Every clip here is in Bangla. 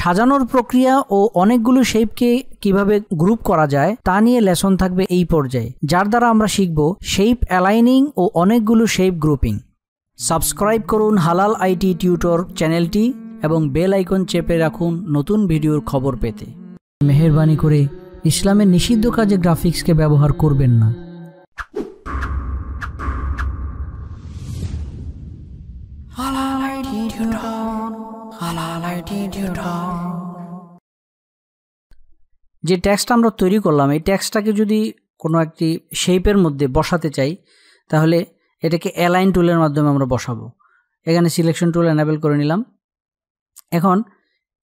সাজানোর প্রক্রিয়া ও অনেকগুলো শেপকে কিভাবে গ্রুপ করা যায় তা নিয়ে লেসন থাকবে এই পর্যায়ে, যার দ্বারা আমরা শিখব শেপ অ্যালাইনিং ও অনেকগুলো শেপ গ্রুপিং। সাবস্ক্রাইব করুন হালাল আইটি টিউটর চ্যানেলটি এবং বেল আইকন চেপে রাখুন নতুন ভিডিওর খবর পেতে। মেহেরবানি করে ইসলামের নিষিদ্ধ কাজে গ্রাফিক্সকে ব্যবহার করবেন না। যে টেক্সট আমরা তৈরি করলাম, এই টেক্সটটাকে যদি কোনো একটি শেপের মধ্যে বসাতে চাই তাহলে এটাকে অ্যালাইন টুলের মাধ্যমে আমরা বসাবো। এখানে সিলেকশন টুল এনেবল করে নিলাম। এখন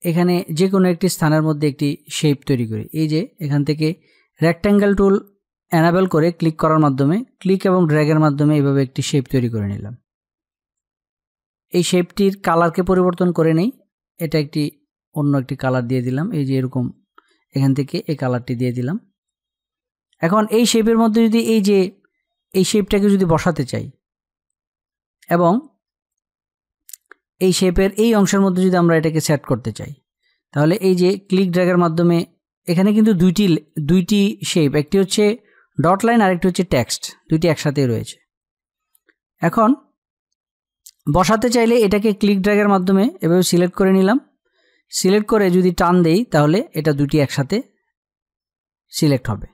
এখানে যে কোনো একটি স্থানের মধ্যে একটি শেপ তৈরি করি। এই যে এখান থেকে রেক্ট্যাঙ্গেল টুল এনেবল করে ক্লিক করার মাধ্যমে, ক্লিক এবং ড্র্যাগের মাধ্যমে এইভাবে একটি শেপ তৈরি করে নিলাম। এই শেপটির কালারকে পরিবর্তন করে নেই, এটা একটি অন্য একটি কালার দিয়ে দিলাম। এই যে এরকম এখান থেকে এই কালারটি দিয়ে দিলাম। এখন এই শেপের মধ্যে যদি এই শেপটাকে যদি বসাতে চাই এবং এই শেপের এই অংশের মধ্যে যদি আমরা এটাকে সেট করতে চাই তাহলে এই যে ক্লিক ড্র্যাগের মাধ্যমে এখানে কিন্তু দুইটি শেপ, একটি হচ্ছে ডট লাইন আর একটি হচ্ছে টেক্সট, দুইটি একসাথেই রয়েছে। এখন বসাতে চাইলে এটাকে ক্লিক ড্র্যাগের মাধ্যমে এভাবে সিলেক্ট করে নিলাম। সিলেক্ট করে যদি টান দেই তাহলে এটা দুটি একসাথে সিলেক্ট হবে,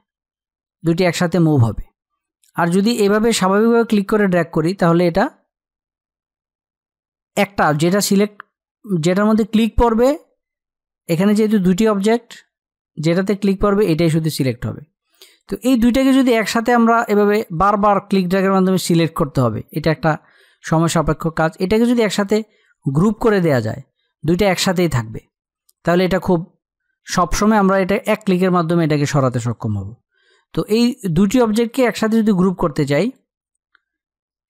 দুটি একসাথে মুভ হবে। আর যদি এভাবে স্বাভাবিকভাবে ক্লিক করে ড্র্যাগ করি তাহলে এটা একটা যেটার মধ্যে ক্লিক পড়বে, এখানে যেহেতু দুটি অবজেক্ট, যেটাতে ক্লিক পড়বে এটাই শুধু সিলেক্ট হবে। তো এই দুইটাকে যদি একসাথে আমরা এভাবে বারবার ক্লিক ড্র্যাগের মাধ্যমে সিলেক্ট করতে হবে, এটা একটা সময় সাপেক্ষ কাজ। এটাকে যদি একসাথে গ্রুপ করে দেয়া যায়, দুইটা একসাথেই থাকবে, তাহলে এটা খুব সবসময় আমরা এটা এক ক্লিকের মাধ্যমে এটাকে সরাতে সক্ষম হব। তো এই দুটি অবজেক্টকে একসাথে যদি গ্রুপ করতে চাই,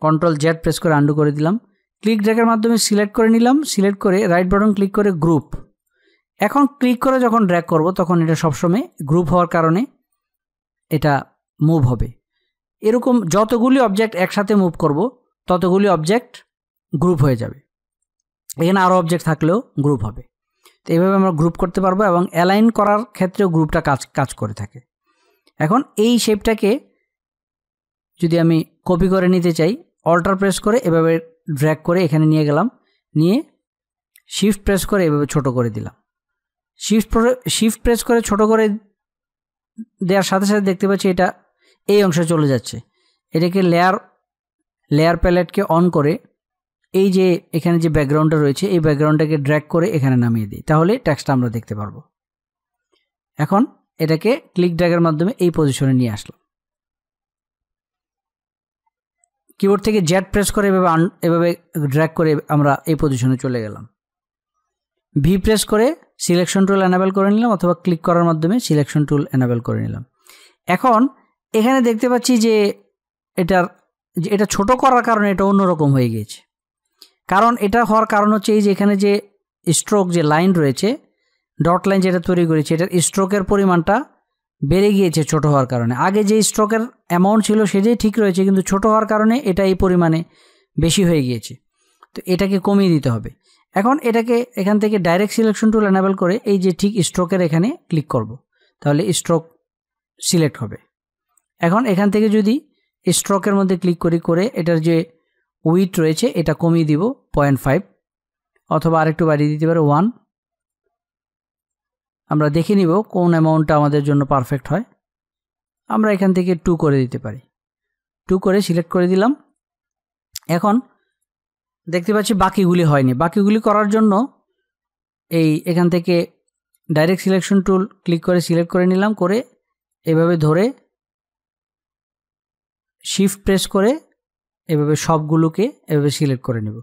কন্ট্রোল জেড প্রেস করে আন্ডু করে দিলাম, ক্লিক ড্র্যাগের মাধ্যমে সিলেক্ট করে নিলাম, সিলেক্ট করে রাইট বাটন ক্লিক করে গ্রুপ। এখন ক্লিক করে যখন ড্র্যাগ করব তখন এটা সবসময় গ্রুপ হওয়ার কারণে এটা মুভ হবে। এরকম যতগুলি অবজেক্ট একসাথে মুভ করব ততগুলি অবজেক্ট গ্রুপ হয়ে যাবে। এখানে আরও অবজেক্ট থাকলেও গ্রুপ হবে। তো এইভাবে আমরা গ্রুপ করতে পারবো এবং অ্যালাইন করার ক্ষেত্রেও গ্রুপটা কাজ করে থাকে। এখন এই শেপটাকে যদি আমি কপি করে নিতে চাই, অল্টার প্রেস করে এভাবে ড্র্যাগ করে এখানে নিয়ে গেলাম, নিয়ে শিফট প্রেস করে এভাবে ছোট করে দিলাম। শিফট প্রেস করে ছোট করে দেওয়ার সাথে সাথে দেখতে পাচ্ছি এটা এই অংশে চলে যাচ্ছে। এটাকে লেয়ার প্যালেটকে অন করে এই যে এখানে যে ব্যাকগ্রাউন্ডটা রয়েছে এই ব্যাকগ্রাউন্ডটাকে ড্র্যাগ করে এখানে নামিয়ে দিই, তাহলে টেক্সটটা আমরা দেখতে পারবো। এখন এটাকে ক্লিক ড্র্যাগের মাধ্যমে এই পজিশনে নিয়ে আসলাম। কিবোর্ড থেকে জেড প্রেস করে এভাবে ড্র্যাগ করে আমরা এই পজিশনে চলে গেলাম। ভি প্রেস করে সিলেকশন টুল এনেবল করে নিলাম অথবা ক্লিক করার মাধ্যমে সিলেকশন টুল এনেবল করে নিলাম। এখন এখানে দেখতে পাচ্ছি যে এটা ছোট করার কারণে এটা অন্যরকম হয়ে গিয়েছে। কারণ এটা হওয়ার কারণ হচ্ছে এই যে এখানে যে স্ট্রোক যে লাইন রয়েছে, ডট লাইন যেটা তৈরি করেছে, এটার স্ট্রোকের পরিমাণটা বেড়ে গিয়েছে ছোট হওয়ার কারণে। আগে যে স্ট্রোকের অ্যামাউন্ট ছিল সেটাই ঠিক রয়েছে, কিন্তু ছোট হওয়ার কারণে এটা এই পরিমাণে বেশি হয়ে গিয়েছে। তো এটাকে কমিয়ে দিতে হবে। এখন এটাকে এখান থেকে ডাইরেক্ট সিলেকশন টুল এনেবল করে এই যে ঠিক স্ট্রোকের এখানে ক্লিক করব, তাহলে স্ট্রোক সিলেক্ট হবে। এখন এখান থেকে যদি স্ট্রোকের মধ্যে ক্লিক করে এটার যে উইথ রয়েছে এটা কমিয়ে দিব 0.5 অথবা আরেকটু বাড়িয়ে দিতে পারে 1। আমরা দেখে নিব কোন অ্যামাউন্টটা আমাদের জন্য পারফেক্ট হয়। আমরা এখান থেকে 2 করে দিতে পারি। 2 করে সিলেক্ট করে দিলাম। এখন দেখতে পাচ্ছি বাকিগুলি হয়নি। বাকিগুলি করার জন্য এখান থেকে ডাইরেক্ট সিলেকশন টুল ক্লিক করে সিলেক্ট করে নিলাম, করে এভাবে ধরে শিফট প্রেস করে এভাবে সবগুলোকে এভাবে সিলেক্ট করে নেব।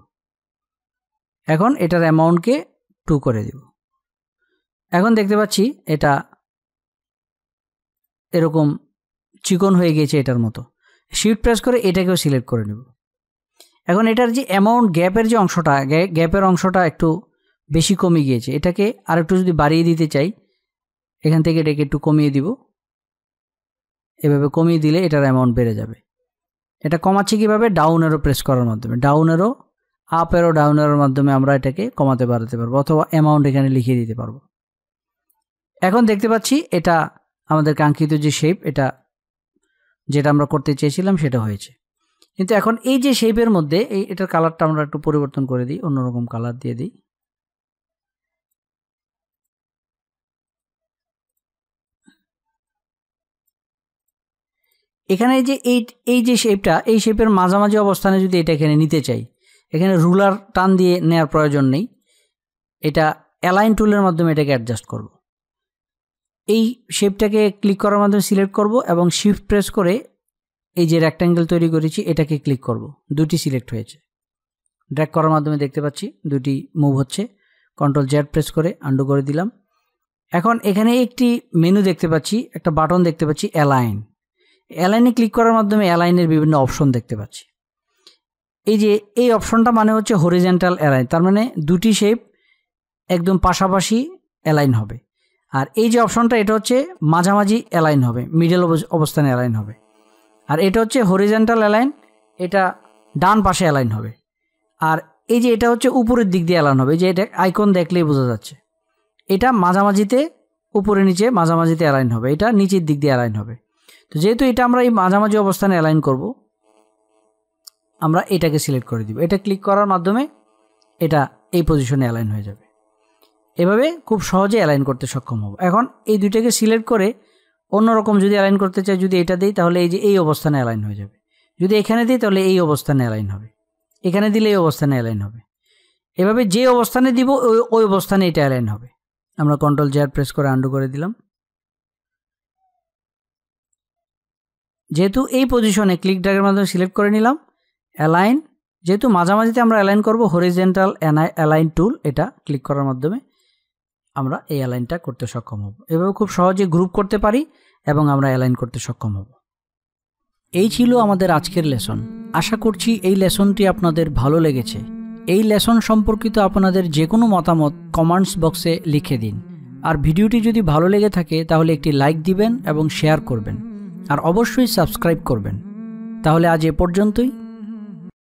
এখন এটার অ্যামাউন্টকে 2 করে দেব। এখন দেখতে পাচ্ছি এটা এরকম চিকন হয়ে গিয়েছে এটার মতো। শিফট প্রেস করে এটাকেও সিলেক্ট করে নেব। এখন এটার যে অ্যামাউন্ট গ্যাপের অংশটা একটু বেশি কমে গিয়েছে, এটাকে আরেকটু যদি বাড়িয়ে দিতে চাই এখান থেকে এটাকে একটু কমিয়ে দিব। এভাবে কমিয়ে দিলে এটার অ্যামাউন্ট বেড়ে যাবে। এটা কমাচ্ছি কীভাবে? ডাউন অ্যারো প্রেস করার মাধ্যমে। Down arrow, up arrow, down অ্যারোর মাধ্যমে আমরা এটাকে কমাতে বাড়াতে পারবো, অথবা অ্যামাউন্ট এখানে লিখিয়ে দিতে পারবো। এখন দেখতে পাচ্ছি এটা আমাদের কাঙ্ক্ষিত যে শেপ, এটা যেটা আমরা করতে চেয়েছিলাম সেটা হয়েছে। কিন্তু এখন এই যে শেপের মধ্যে এটার কালারটা আমরা একটু পরিবর্তন করে দিই, অন্যরকম কালার দিয়ে দিই। এখানে যে এই যে শেপটা, এই শেপের মাঝামাঝি অবস্থানে যদি এটা এখানে নিতে চাই, এখানে রুলার টান দিয়ে নেওয়ার প্রয়োজন নেই, এটা অ্যালাইন টুলের মাধ্যমে এটাকে অ্যাডজাস্ট করব। এই শেপটাকে ক্লিক করার মাধ্যমে সিলেক্ট করব এবং শিফট প্রেস করে এই যে রেক্ট্যাঙ্গেল তৈরি করেছি এটাকে ক্লিক করব। দুটি সিলেক্ট হয়েছে। ড্র্যাগ করার মাধ্যমে দেখতে পাচ্ছি দুটি মুভ হচ্ছে। কন্ট্রোল জেড প্রেস করে আন্ডু করে দিলাম। এখন এখানে একটি মেনু দেখতে পাচ্ছি, একটা বাটন দেখতে পাচ্ছি অ্যালাইন। অ্যালাইনে ক্লিক করার মাধ্যমে অ্যালাইনের বিভিন্ন অপশন দেখতে পাচ্ছি। এই যে এই অপশনটা মানে হচ্ছে হরিজন্টাল অ্যালাইন, তার মানে দুটি শেপ একদম পাশাপাশি অ্যালাইন হবে। আর এই যে অপশনটা এটা হচ্ছে মাঝামাঝি অ্যালাইন হবে, মিডল অবস্থানে অ্যালাইন হবে। আর এটা হচ্ছে হরিজন্টাল অ্যালাইন, এটা ডান পাশে অ্যালাইন হবে। আর এই যে এটা হচ্ছে উপরের দিক দিয়ে অ্যালাইন হবে, যে এটা আইকন দেখলেই বোঝা যাচ্ছে। এটা মাঝামাঝিতে উপরে নিচে মাঝামাঝিতে অ্যালাইন হবে, এটা নিচের দিক দিয়ে অ্যালাইন হবে। তো যেহেতু এটা আমরা এই মাঝামাঝি অবস্থানে অ্যালাইন করব, আমরা এটাকে সিলেক্ট করে দিব। এটা ক্লিক করার মাধ্যমে এটা এই পজিশনে অ্যালাইন হয়ে যাবে। এভাবে খুব সহজে অ্যালাইন করতে সক্ষম হব। এখন এই দুইটাকে সিলেক্ট করে অন্যরকম যদি অ্যালাইন করতে চাই, যদি এটা দিই তাহলে এই যে এই অবস্থানে অ্যালাইন হয়ে যাবে। যদি এখানে দিই তাহলে এই অবস্থানে অ্যালাইন হবে, এখানে দিলে এই অবস্থানে অ্যালাইন হবে। এভাবে যে অবস্থানে দিব ওই অবস্থানে এটা অ্যালাইন হবে। আমরা কন্ট্রোল জেড প্রেস করে আন্ডু করে দিলাম। যেহেতু এই পজিশনে ক্লিক ড্র্যাগের মাধ্যমে সিলেক্ট করে নিলাম অ্যালাইন, যেহেতু মাঝামাঝিতে আমরা অ্যালাইন করব, হরিজন্টাল অ্যালাইন টুল এটা ক্লিক করার মাধ্যমে আমরা এই অ্যালাইনটা করতে সক্ষম হব। এভাবে খুব সহজে গ্রুপ করতে পারি এবং আমরা অ্যালাইন করতে সক্ষম হব। এই ছিল আমাদের আজকের লেসন। আশা করছি এই লেসনটি আপনাদের ভালো লেগেছে। এই লেসন সম্পর্কিত আপনাদের যে কোনো মতামত কমেন্টস বক্সে লিখে দিন। আর ভিডিওটি যদি ভালো লেগে থাকে তাহলে একটি লাইক দিবেন এবং শেয়ার করবেন, আর অবশ্যই সাবস্ক্রাইব করবেন। তাহলে আজ এ পর্যন্তই।